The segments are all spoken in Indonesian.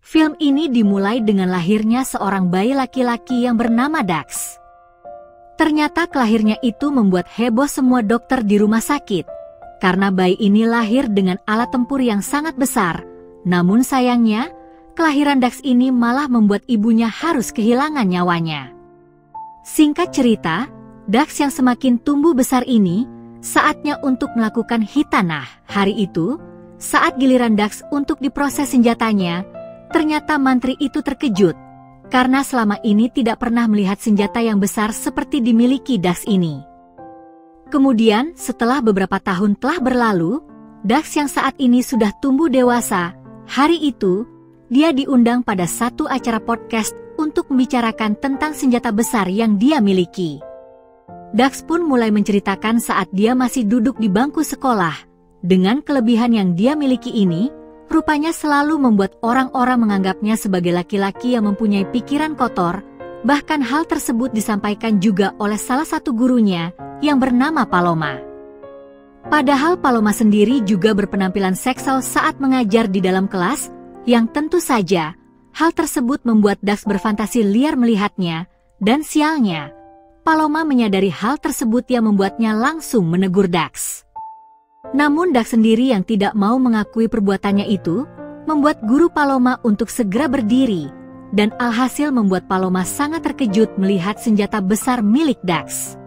Film ini dimulai dengan lahirnya seorang bayi laki-laki yang bernama Dax. Ternyata kelahirnya itu membuat heboh semua dokter di rumah sakit, karena bayi ini lahir dengan alat tempur yang sangat besar. Namun sayangnya, kelahiran Dax ini malah membuat ibunya harus kehilangan nyawanya. Singkat cerita, Dax yang semakin tumbuh besar ini, saatnya untuk melakukan hitanah. Hari itu, saat giliran Dax untuk diproses senjatanya, ternyata mantri itu terkejut, karena selama ini tidak pernah melihat senjata yang besar seperti dimiliki Dax ini. Kemudian, setelah beberapa tahun telah berlalu, Dax yang saat ini sudah tumbuh dewasa, hari itu, dia diundang pada satu acara podcast untuk membicarakan tentang senjata besar yang dia miliki. Dax pun mulai menceritakan saat dia masih duduk di bangku sekolah. Dengan kelebihan yang dia miliki ini, rupanya selalu membuat orang-orang menganggapnya sebagai laki-laki yang mempunyai pikiran kotor. Bahkan hal tersebut disampaikan juga oleh salah satu gurunya yang bernama Paloma. Padahal Paloma sendiri juga berpenampilan seksual saat mengajar di dalam kelas, yang tentu saja hal tersebut membuat Dax berfantasi liar melihatnya, dan sialnya, Paloma menyadari hal tersebut yang membuatnya langsung menegur Dax. Namun Dax sendiri yang tidak mau mengakui perbuatannya itu, membuat guru Paloma untuk segera berdiri, dan alhasil membuat Paloma sangat terkejut melihat senjata besar milik Dax.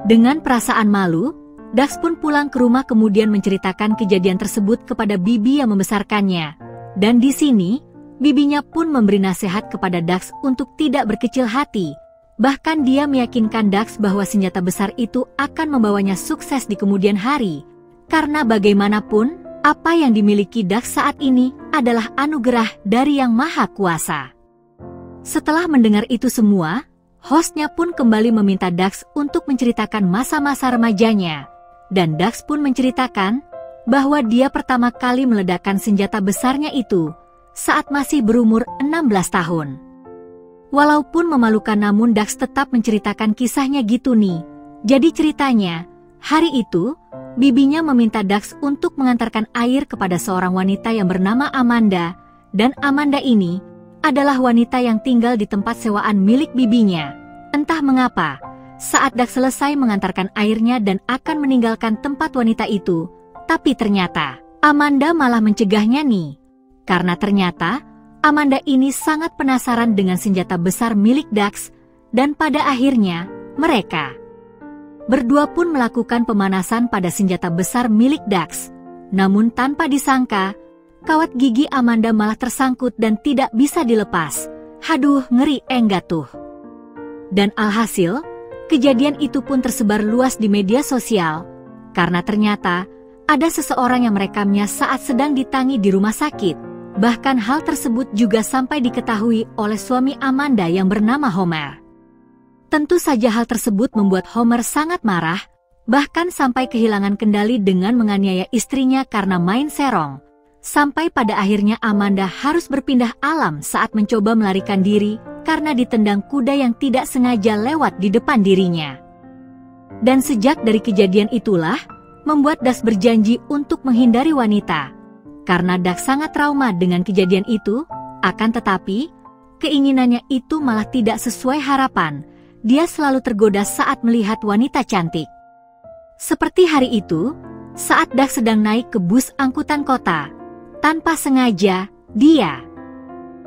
Dengan perasaan malu, Dax pun pulang ke rumah kemudian menceritakan kejadian tersebut kepada bibi yang membesarkannya, dan di sini, bibinya pun memberi nasihat kepada Dax untuk tidak berkecil hati. Bahkan dia meyakinkan Dax bahwa senjata besar itu akan membawanya sukses di kemudian hari. Karena bagaimanapun, apa yang dimiliki Dax saat ini adalah anugerah dari Yang Maha Kuasa. Setelah mendengar itu semua, hostnya pun kembali meminta Dax untuk menceritakan masa-masa remajanya. Dan Dax pun menceritakan bahwa dia pertama kali meledakkan senjata besarnya itu saat masih berumur 16 tahun. Walaupun memalukan namun Dax tetap menceritakan kisahnya gitu nih. Jadi ceritanya, hari itu, bibinya meminta Dax untuk mengantarkan air kepada seorang wanita yang bernama Amanda, dan Amanda ini adalah wanita yang tinggal di tempat sewaan milik bibinya. Entah mengapa, saat Dax selesai mengantarkan airnya dan akan meninggalkan tempat wanita itu, tapi ternyata Amanda malah mencegahnya nih. Karena ternyata Amanda ini sangat penasaran dengan senjata besar milik Dax, dan pada akhirnya mereka berdua pun melakukan pemanasan pada senjata besar milik Dax. Namun tanpa disangka, kawat gigi Amanda malah tersangkut dan tidak bisa dilepas. Haduh, ngeri enggak tuh. Dan alhasil, kejadian itu pun tersebar luas di media sosial, karena ternyata ada seseorang yang merekamnya saat sedang ditangi di rumah sakit. Bahkan hal tersebut juga sampai diketahui oleh suami Amanda yang bernama Homer. Tentu saja hal tersebut membuat Homer sangat marah, bahkan sampai kehilangan kendali dengan menganiaya istrinya karena main serong. Sampai pada akhirnya Amanda harus berpindah alam saat mencoba melarikan diri karena ditendang kuda yang tidak sengaja lewat di depan dirinya. Dan sejak dari kejadian itulah, membuat Dax berjanji untuk menghindari wanita. Karena Dax sangat trauma dengan kejadian itu, akan tetapi, keinginannya itu malah tidak sesuai harapan. Dia selalu tergoda saat melihat wanita cantik. Seperti hari itu, saat Dax sedang naik ke bus angkutan kota, tanpa sengaja, dia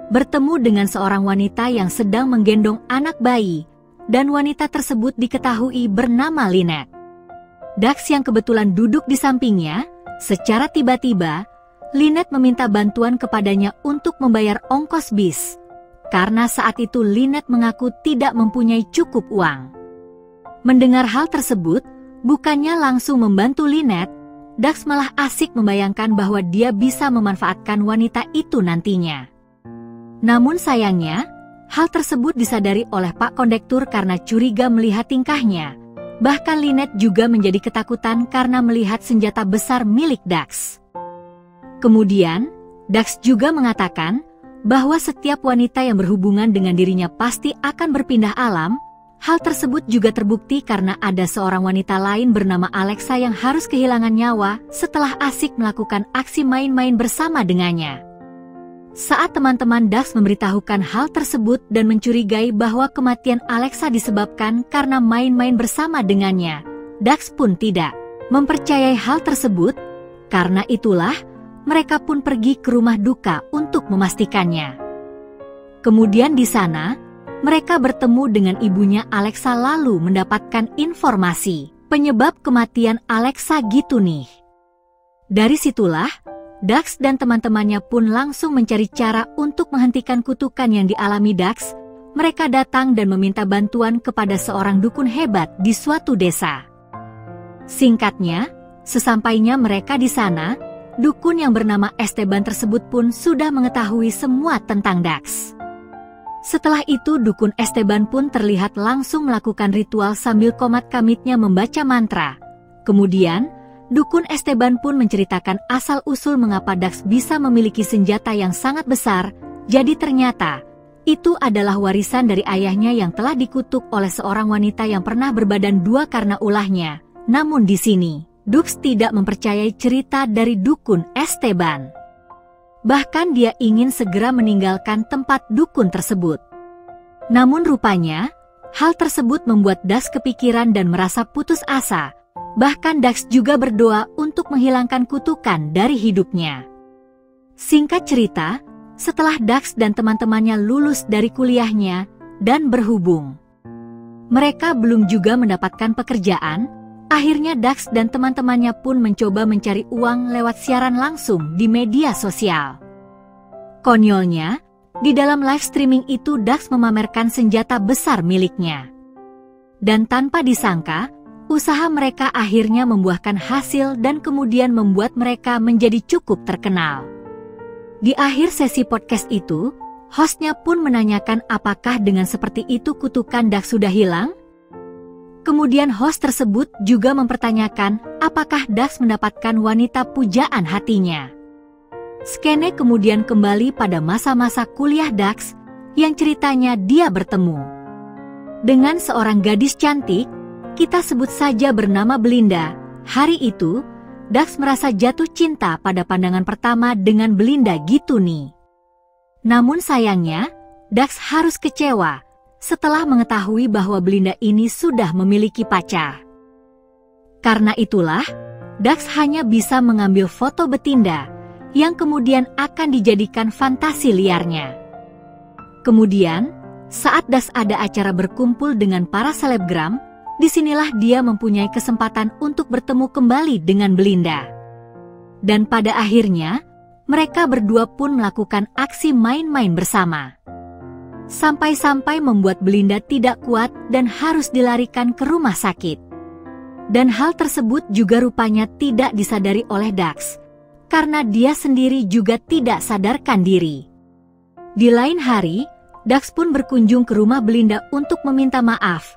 bertemu dengan seorang wanita yang sedang menggendong anak bayi, dan wanita tersebut diketahui bernama Lynette. Dax yang kebetulan duduk di sampingnya, secara tiba-tiba, Lynette meminta bantuan kepadanya untuk membayar ongkos bis. Karena saat itu Lynette mengaku tidak mempunyai cukup uang. Mendengar hal tersebut, bukannya langsung membantu Lynette, Dax malah asik membayangkan bahwa dia bisa memanfaatkan wanita itu nantinya. Namun sayangnya, hal tersebut disadari oleh Pak Kondektur karena curiga melihat tingkahnya. Bahkan Lynette juga menjadi ketakutan karena melihat senjata besar milik Dax. Kemudian, Dax juga mengatakan bahwa setiap wanita yang berhubungan dengan dirinya pasti akan berpindah alam. Hal tersebut juga terbukti karena ada seorang wanita lain bernama Alexa yang harus kehilangan nyawa setelah asik melakukan aksi main-main bersama dengannya. Saat teman-teman Dax memberitahukan hal tersebut dan mencurigai bahwa kematian Alexa disebabkan karena main-main bersama dengannya, Dax pun tidak mempercayai hal tersebut. Karena itulah, mereka pun pergi ke rumah duka untuk memastikannya. Kemudian di sana, mereka bertemu dengan ibunya Alexa lalu mendapatkan informasi penyebab kematian Alexa gitu nih. Dari situlah, Dax dan teman-temannya pun langsung mencari cara untuk menghentikan kutukan yang dialami Dax. Mereka datang dan meminta bantuan kepada seorang dukun hebat di suatu desa. Singkatnya, sesampainya mereka di sana, dukun yang bernama Esteban tersebut pun sudah mengetahui semua tentang Dax. Setelah itu dukun Esteban pun terlihat langsung melakukan ritual sambil komat-kamitnya membaca mantra. Kemudian, dukun Esteban pun menceritakan asal-usul mengapa Dax bisa memiliki senjata yang sangat besar. Jadi ternyata, itu adalah warisan dari ayahnya yang telah dikutuk oleh seorang wanita yang pernah berbadan dua karena ulahnya. Namun di sini, Dax tidak mempercayai cerita dari dukun Esteban. Bahkan dia ingin segera meninggalkan tempat dukun tersebut. Namun rupanya, hal tersebut membuat Dax kepikiran dan merasa putus asa. Bahkan Dax juga berdoa untuk menghilangkan kutukan dari hidupnya. Singkat cerita, setelah Dax dan teman-temannya lulus dari kuliahnya dan berhubung, mereka belum juga mendapatkan pekerjaan. Akhirnya Dax dan teman-temannya pun mencoba mencari uang lewat siaran langsung di media sosial. Konyolnya, di dalam live streaming itu Dax memamerkan senjata besar miliknya. Dan tanpa disangka, usaha mereka akhirnya membuahkan hasil dan kemudian membuat mereka menjadi cukup terkenal. Di akhir sesi podcast itu, hostnya pun menanyakan apakah dengan seperti itu kutukan Dax sudah hilang? Kemudian host tersebut juga mempertanyakan apakah Dax mendapatkan wanita pujaan hatinya. Skene kemudian kembali pada masa-masa kuliah Dax, yang ceritanya dia bertemu dengan seorang gadis cantik, kita sebut saja bernama Belinda. Hari itu, Dax merasa jatuh cinta pada pandangan pertama dengan Belinda gitu nih. Namun sayangnya, Dax harus kecewa setelah mengetahui bahwa Belinda ini sudah memiliki pacar. Karena itulah, Dax hanya bisa mengambil foto betinda yang kemudian akan dijadikan fantasi liarnya. Kemudian, saat Dax ada acara berkumpul dengan para selebgram, disinilah dia mempunyai kesempatan untuk bertemu kembali dengan Belinda. Dan pada akhirnya, mereka berdua pun melakukan aksi main-main bersama. Sampai-sampai membuat Belinda tidak kuat dan harus dilarikan ke rumah sakit. Dan hal tersebut juga rupanya tidak disadari oleh Dax, karena dia sendiri juga tidak sadarkan diri. Di lain hari, Dax pun berkunjung ke rumah Belinda untuk meminta maaf,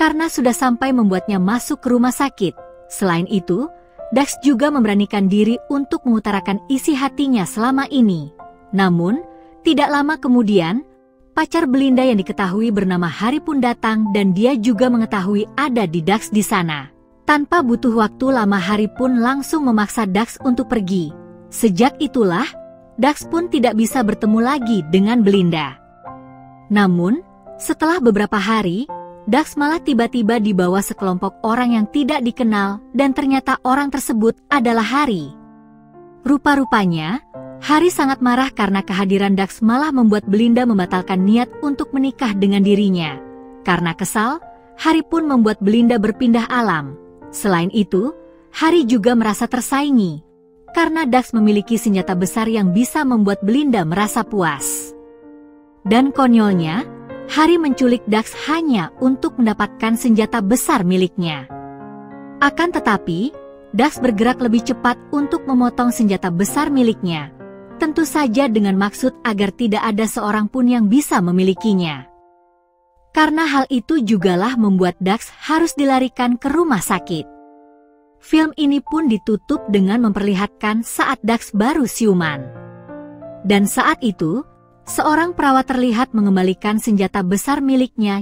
karena sudah sampai membuatnya masuk ke rumah sakit. Selain itu, Dax juga memberanikan diri untuk mengutarakan isi hatinya selama ini. Namun, tidak lama kemudian, pacar Belinda yang diketahui bernama Hari pun datang dan dia juga mengetahui ada di Dax di sana. Tanpa butuh waktu lama Hari pun langsung memaksa Dax untuk pergi. Sejak itulah, Dax pun tidak bisa bertemu lagi dengan Belinda. Namun, setelah beberapa hari, Dax malah tiba-tiba dibawa sekelompok orang yang tidak dikenal dan ternyata orang tersebut adalah Hari. Rupa-rupanya, Hari sangat marah karena kehadiran Dax malah membuat Belinda membatalkan niat untuk menikah dengan dirinya. Karena kesal, Hari pun membuat Belinda berpindah alam. Selain itu, Hari juga merasa tersaingi, karena Dax memiliki senjata besar yang bisa membuat Belinda merasa puas. Dan konyolnya, Hari menculik Dax hanya untuk mendapatkan senjata besar miliknya. Akan tetapi, Dax bergerak lebih cepat untuk memotong senjata besar miliknya. Tentu saja dengan maksud agar tidak ada seorang pun yang bisa memilikinya. Karena hal itu jugalah membuat Dax harus dilarikan ke rumah sakit. Film ini pun ditutup dengan memperlihatkan saat Dax baru siuman. Dan saat itu, seorang perawat terlihat mengembalikan senjata besar miliknya